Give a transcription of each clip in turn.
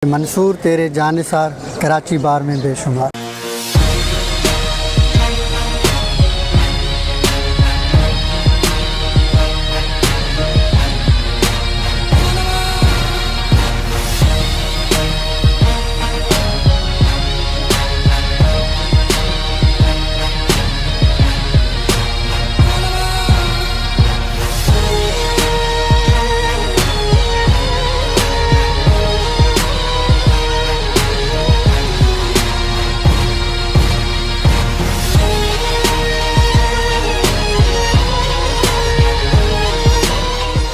मंसूर तेरे जानिसार कराची बार में बेशुमार।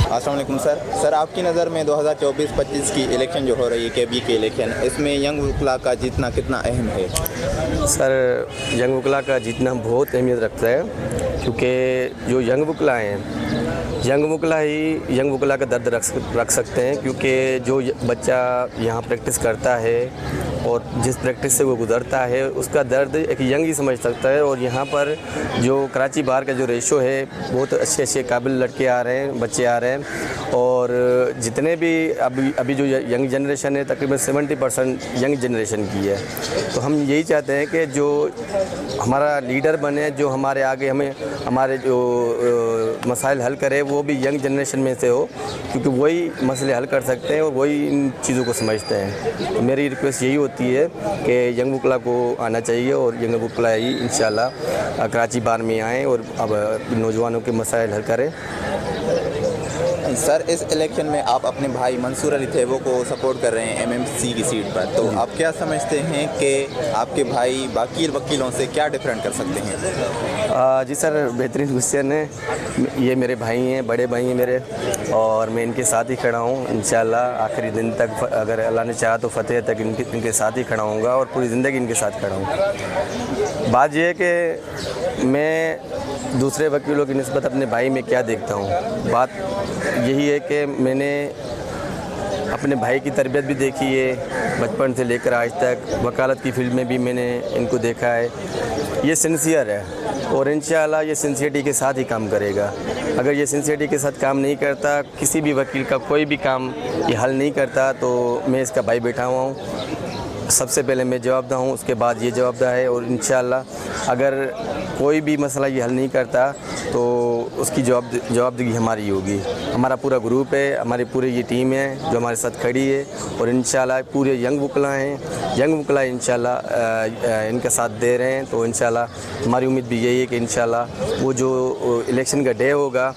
अस्सलाम वालेकुम सर, आपकी नज़र में 2024-25 की इलेक्शन जो हो रही है केबी की इलेक्शन, इसमें यंग वकला का जीतना कितना अहम है? सर, यंग वकला का जीतना बहुत अहमियत रखता है, क्योंकि जो यंग वकला हैं, यंग वकला ही यंग वकला का दर्द रख सकते हैं। क्योंकि जो बच्चा यहाँ प्रैक्टिस करता है और जिस प्रैक्टिस से वो गुज़रता है, उसका दर्द एक यंग ही समझ सकता है। और यहाँ पर जो कराची बार का जो रेशो है, बहुत अच्छे काबिल लड़के आ रहे हैं, बच्चे आ रहे हैं। और जितने भी अभी जो यंग जनरेशन है, तकरीबन 70% यंग जनरेशन की है। तो हम यही चाहते हैं कि जो हमारा लीडर बने, जो हमारे आगे हमारे जो मसाइल हल करे, वो भी यंग जनरेशन में से हो, क्योंकि वही मसले हल कर सकते हैं और वही इन चीज़ों को समझते हैं। तो मेरी रिक्वेस्ट यही होती है कि यंग वकला को आना चाहिए और यंग वकला ही इंशाल्लाह कराची बार में आएँ और अब नौजवानों के मसाइल हल करें। सर, इस इलेक्शन में आप अपने भाई मंसूर अली थेबो को सपोर्ट कर रहे हैं एमएमसी की सीट पर, तो आप क्या समझते हैं कि आपके भाई बाकी वकीलों से क्या डिफरेंट कर सकते हैं? जी सर, बेहतरीन क्वेश्चन है। ये मेरे भाई हैं, बड़े भाई हैं मेरे, और मैं इनके साथ ही खड़ा हूँ इंशाल्लाह। आखिरी दिन तक, अगर अल्लाह ने चाहा तो फतेह तक इनके साथ ही खड़ा हूँगा और पूरी ज़िंदगी इनके साथ खड़ा हूँ। बात यह है कि मैं दूसरे वकीलों की निस्बत अपने भाई में क्या देखता हूँ, बात यही है कि मैंने अपने भाई की तरबियत भी देखी है, बचपन से लेकर आज तक। वकालत की फील्ड में भी मैंने इनको देखा है। ये सिंसियर है और इंशाल्लाह ये सिंसियरिटी के साथ ही काम करेगा। अगर ये सिंसियरिटी के साथ काम नहीं करता, किसी भी वकील का कोई भी काम ये हल नहीं करता, तो मैं इसका भाई बैठा हुआ हूँ। सबसे पहले मैं जवाबदेह हूँ, उसके बाद ये जवाबदेह है। और इंशाल्लाह अगर कोई भी मसला ये हल नहीं करता तो उसकी जवाबदेही हमारी होगी। हमारा पूरा ग्रुप है, हमारी पूरी ये टीम है जो हमारे साथ खड़ी है, और इंशाल्लाह पूरे यंग वकला हैं, यंग वकला इंशाल्लाह इनका साथ दे रहे हैं। तो इंशाल्लाह हमारी उम्मीद भी यही है कि इंशाल्लाह वो जो इलेक्शन का डे होगा,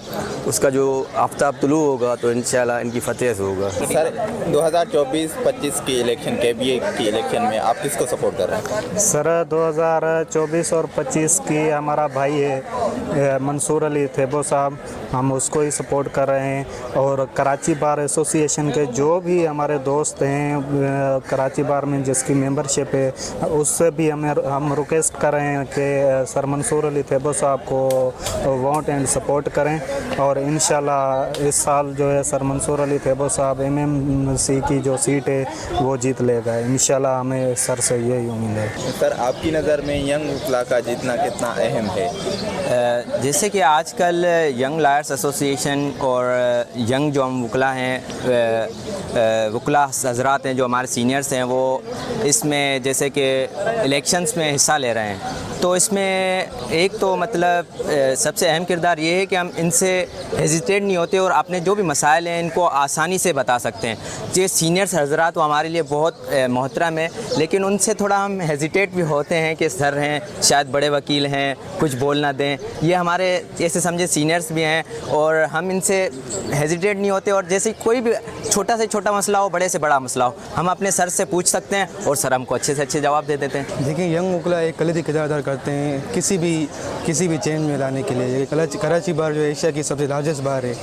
उसका जो आफ्ताब तुलू होगा, तो इंशाल्लाह इनकी फतेह से होगा। सर, 2024-25 की इलेक्शन केबी की इलेक्शन में आप किसको सपोर्ट कर रहे हैं? सर, 2024 और 25 की हमारा भाई है मंसूर अली थेबो साहब, हम उसको ही सपोर्ट कर रहे हैं। और कराची बार एसोसिएशन के जो भी हमारे दोस्त हैं कराची बार में, जिसकी मेंबरशिप है, उससे भी हम रिक्वेस्ट कर रहे हैं कि सर मंसूर अली थेबो साहब को वोट एंड सपोर्ट करें। और इंशाल्लाह इस साल जो है सर मंसूर अली थेबो साहब एमएमसी की जो सीट है वो जीत लेगा इंशाल्लाह। हमें सर से यही उम्मीद है। सर, आपकी नज़र में यंग वकला का जीतना कितना अहम है? जैसे कि आजकल यंग लायर्स एसोसिएशन और यंग जो हम वकला हैं, वकला हजरात हैं, जो हमारे सीनियर्स हैं, वो इसमें जैसे कि इलेक्शंस में हिस्सा ले रहे हैं। तो इसमें एक तो मतलब सबसे अहम किरदार ये है कि हम इनसे हेजिटेट नहीं होते और अपने जो भी मसाइल हैं इनको आसानी से बता सकते हैं। जो सीनियर्स हजरात वो हमारे लिए बहुत मोहतरम है, लेकिन उनसे थोड़ा हम हेजिटेट भी होते हैं कि सर हैं, शायद बड़े वकील हैं, कुछ बोल ना दें। ये हमारे ऐसे समझे सीनियर्स भी हैं और हम इनसे हेजिटेट नहीं होते। और जैसे कोई भी छोटा से छोटा मसला हो, बड़े से बड़ा मसला हो, हम अपने सर से पूछ सकते हैं और सर हमको अच्छे से अच्छे जवाब दे देते हैं। देखिए, यंग वकला एक कलीदी किरदार अदा करते हैं किसी भी चेंज में लाने के लिए। कराची बार जो एशिया की सबसे लार्जेस्ट बार है,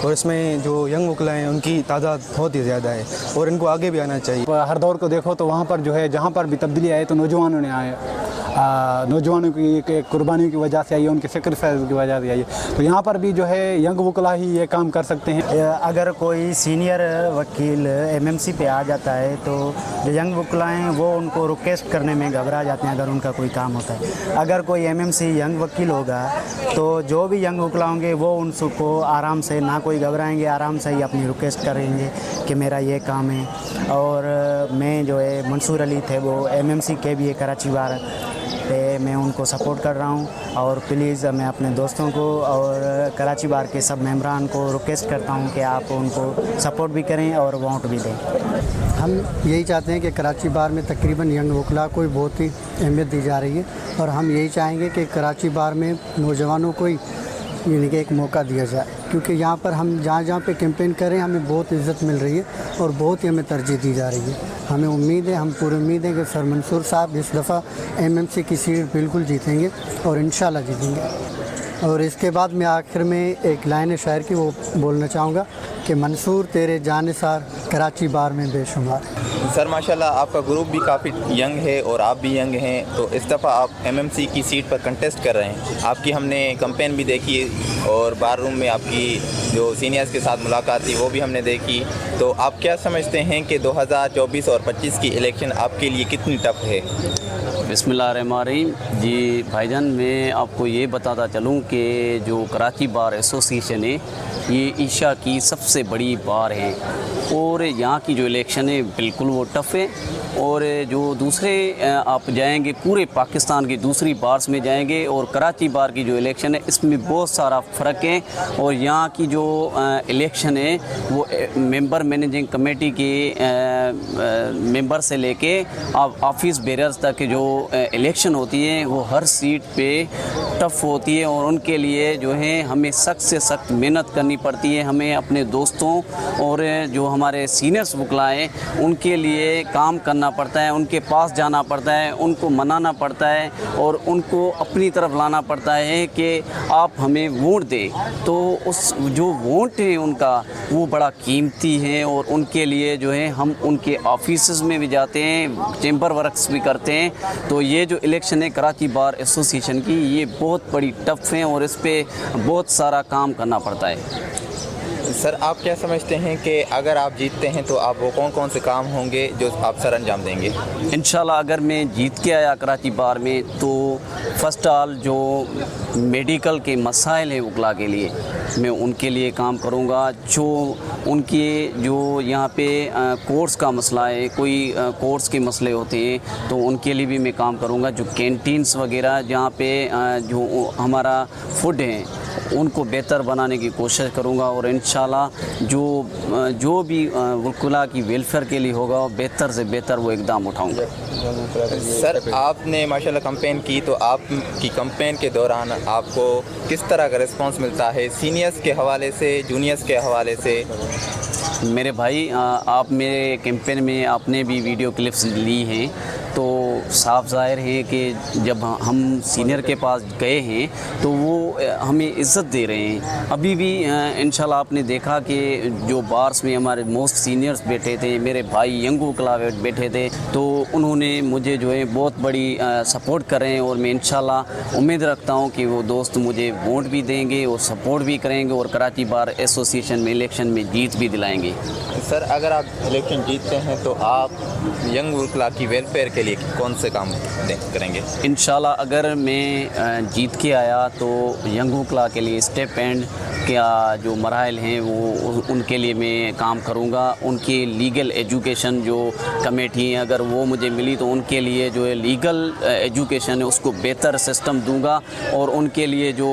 और इसमें जो यंग वकला हैं उनकी तादाद बहुत ही ज़्यादा है और इनको आगे भी आना चाहिए। हर दौर को देखो तो वहाँ पर जो है, जहाँ पर भी तब्दीली आए तो नौजवानों ने नौजवानों की एक कुर्बानी की वजह से आई है, उनके सेक्रीफाइस की वजह से आई है। तो यहाँ पर भी जो है यंग वकला ही ये काम कर सकते हैं। अगर कोई सीनियर वकील एमएमसी पे आ जाता है तो जो यंग वकला हैं वो उनको रिक्वेस्ट करने में घबरा जाते हैं अगर उनका कोई काम होता है। अगर कोई एमएमसी यंग वकील होगा तो जो भी यंग वकला होंगे वो उनको आराम से, ना कोई घबराएंगे, आराम से ही अपनी रिक्वेस्ट करेंगे कि मेरा ये काम है। और मैं जो है मंसूर अली थे वो एमएमसी के भी है कराची बार पे, मैं उनको सपोर्ट कर रहा हूँ। और प्लीज़ मैं अपने दोस्तों को और कराची बार के सब मेंबरान को रिक्वेस्ट करता हूँ कि आप उनको सपोर्ट भी करें और वोट भी दें। हम यही चाहते हैं कि कराची बार में तकरीबन यंग वकला को बहुत ही अहमियत दी जा रही है, और हम यही चाहेंगे कि कराची बार में नौजवानों को यानी कि एक मौका दिया जाए, क्योंकि यहाँ पर हम जहाँ पे कैंपेन करें हमें बहुत इज़्ज़त मिल रही है और बहुत ही हमें तरजीह दी जा रही है। हमें उम्मीद है, हम पूरी उम्मीद है कि सर मंसूर साहब इस दफ़ा एमएमसी की सीट बिल्कुल जीतेंगे और इंशाल्लाह जीतेंगे। और इसके बाद मैं आखिर में एक लाइन है शायर की वो बोलना चाहूँगा कि मंसूर तेरे जानिसार कराची बार में बेशुमार। सर माशाल्लाह आपका ग्रुप भी काफ़ी यंग है और आप भी यंग हैं, तो इस दफ़ा आप एमएमसी की सीट पर कंटेस्ट कर रहे हैं। आपकी हमने कैंपेन भी देखी और बार रूम में आपकी जो सीनियर्स के साथ मुलाकात थी वो भी हमने देखी। तो आप क्या समझते हैं कि 2024 और 25 की इलेक्शन आपके लिए कितनी टफ है? बिस्मिल्लाहिर्रहमानिर्रहीम। जी भाईजान, मैं आपको ये बताता चलूँ कि जो कराची बार एसोसिएशन है ये एशिया की सबसे बड़ी बार है और यहाँ की जो इलेक्शन है बिल्कुल वो टफ है। और जो दूसरे आप जाएंगे पूरे पाकिस्तान की दूसरी बार्स में जाएंगे और कराची बार की जो इलेक्शन है इसमें बहुत सारा फ़र्क है। और यहाँ की जो इलेक्शन है वो मेंबर मैनेजिंग कमेटी के मेंबर से लेके आप ऑफिस बेरर्स तक जो इलेक्शन होती है वो हर सीट पे टफ होती है और उनके लिए जो है हमें सख्त से सख्त मेहनत करनी पड़ती है। हमें अपने दोस्तों और जो हमारे सीनियर्स वकला हैं उनके लिए काम करना पड़ता है, उनके पास जाना पड़ता है, उनको मनाना पड़ता है और उनको अपनी तरफ लाना पड़ता है कि आप हमें वोट दें। तो उस जो वोट है उनका वो बड़ा कीमती है और उनके लिए जो है हम उनके ऑफिस में भी जाते हैं, चैम्बर वर्क्स भी करते हैं। तो ये जो इलेक्शन है कराची बार एसोसिएशन की ये बहुत बड़ी टफ है और इस पर बहुत सारा काम करना पड़ता है। सर आप क्या समझते हैं कि अगर आप जीतते हैं तो आप वो कौन कौन से काम होंगे जो आप सर अंजाम देंगे? इंशाल्लाह अगर मैं जीत के आया कराची बार में तो फ़र्स्ट ऑल जो मेडिकल के मसाइल हैं वकला के लिए मैं उनके लिए काम करूंगा। जो उनके जो यहाँ पे कोर्स का मसला है, कोई कोर्स के मसले होते हैं तो उनके लिए भी मैं काम करूंगा। जो कैंटीन्स वगैरह जहाँ पे जो हमारा फूड है उनको बेहतर बनाने की कोशिश करूंगा और इंशाल्लाह जो भी वकला की वेलफेयर के लिए होगा बेहतर से बेहतर वो इकदाम उठाऊंगा। सर आपने माशाल्लाह कैंपेन की, तो आपकी कैंपेन के दौरान आपको किस तरह का रिस्पांस मिलता है, सीनियर्स के हवाले से, जूनियर्स के हवाले से? मेरे भाई आप मेरे कैंपेन में आपने भी वीडियो क्लिप्स ली हैं तो साफ ज़ाहिर है कि जब हम सीनियर के पास गए हैं तो वो हमें इज़्ज़त दे रहे हैं। अभी भी इंशाल्लाह आपने देखा कि जो बार्स में हमारे मोस्ट सीनियर्स बैठे थे, मेरे भाई यंग वकला बैठे थे, तो उन्होंने मुझे जो है बहुत बड़ी सपोर्ट कर रहे हैं और मैं इंशाल्लाह उम्मीद रखता हूँ कि वो दोस्त मुझे वोट भी देंगे और सपोर्ट भी करेंगे और कराची बार एसोसिएशन में इलेक्शन में जीत भी दिलाएंगे। सर अगर आप इलेक्शन जीतते हैं तो आप यंग वकला की वेलफेयर के लिए कौन से काम करेंगे? इंशाल्लाह अगर मैं जीत के आया तो यंग वकला के लिए स्टेप एंड क्या जो मराहल हैं वो उनके लिए मैं काम करूंगा। उनकी लीगल एजुकेशन जो कमेटी है अगर वो मुझे मिली तो उनके लिए जो है लीगल एजुकेशन है उसको बेहतर सिस्टम दूंगा और उनके लिए जो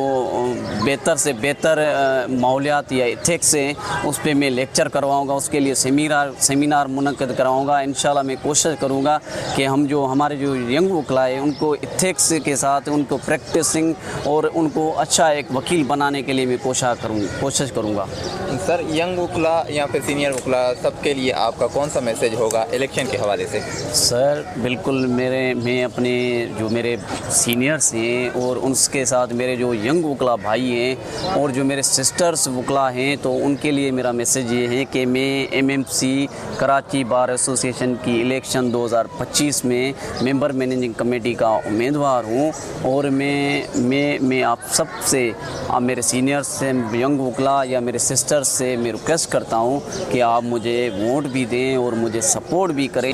बेहतर से बेहतर माहौलियात या एथिक्स हैं उस पर मैं लेक्चर करवाऊँगा, उसके लिए सेमिनार मुनक़्क़िद कराऊँगा। इंशाल्लाह मैं कोशिश करूँगा कि हम जो हमारे जो यंग वकला है उनको एथिक्स के साथ उनको प्रैक्टिसिंग और उनको अच्छा एक वकील बनाने के लिए मैं कोशिश कोशिश करूँगा। सर, यंग वकला या फिर सीनियर वकला सबके लिए आपका कौन सा मैसेज होगा इलेक्शन के हवाले से? सर बिल्कुल, मैं अपने जो मेरे सीनियर्स हैं और उसके साथ मेरे जो यंग वकला भाई हैं और जो मेरे सिस्टर्स वकला हैं, तो उनके लिए मेरा मैसेज ये है कि मैं एमएमसी कराची बार एसोसिएशन की इलेक्शन 2025 में मेंबर मैनेजिंग कमेटी का उम्मीदवार हूँ और मैं आप सबसे, मेरे सीनियर्स से, यंग वकला या मेरे सिस्टर्स से मैं रिक्वेस्ट करता हूँ कि आप मुझे वोट भी दें और मुझे सपोर्ट भी करें।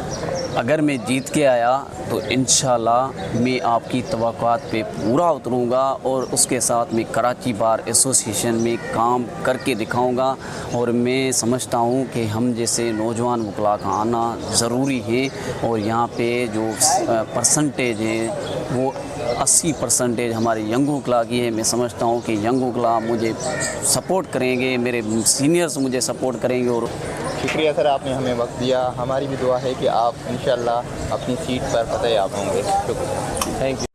अगर मैं जीत के आया तो इंशाल्लाह मैं आपकी तवक्कुआत पे पूरा उतरूँगा और उसके साथ मैं कराची बार एसोसिएशन में काम करके दिखाऊँगा। और मैं समझता हूँ कि हम जैसे नौजवान वकला का आना ज़रूरी है और यहाँ पे जो परसेंटेज है वो 80% हमारे यंग वकला की है। मैं समझता हूँ कि यंग वकला मुझे सपोर्ट करेंगे, मेरे सीनियर्स मुझे सपोर्ट करेंगे। और शुक्रिया सर, आपने हमें वक्त दिया। हमारी भी दुआ है कि आप इंशाल्लाह अपनी सीट पर फतेह याब होंगे। शुक्रिया, थैंक यू।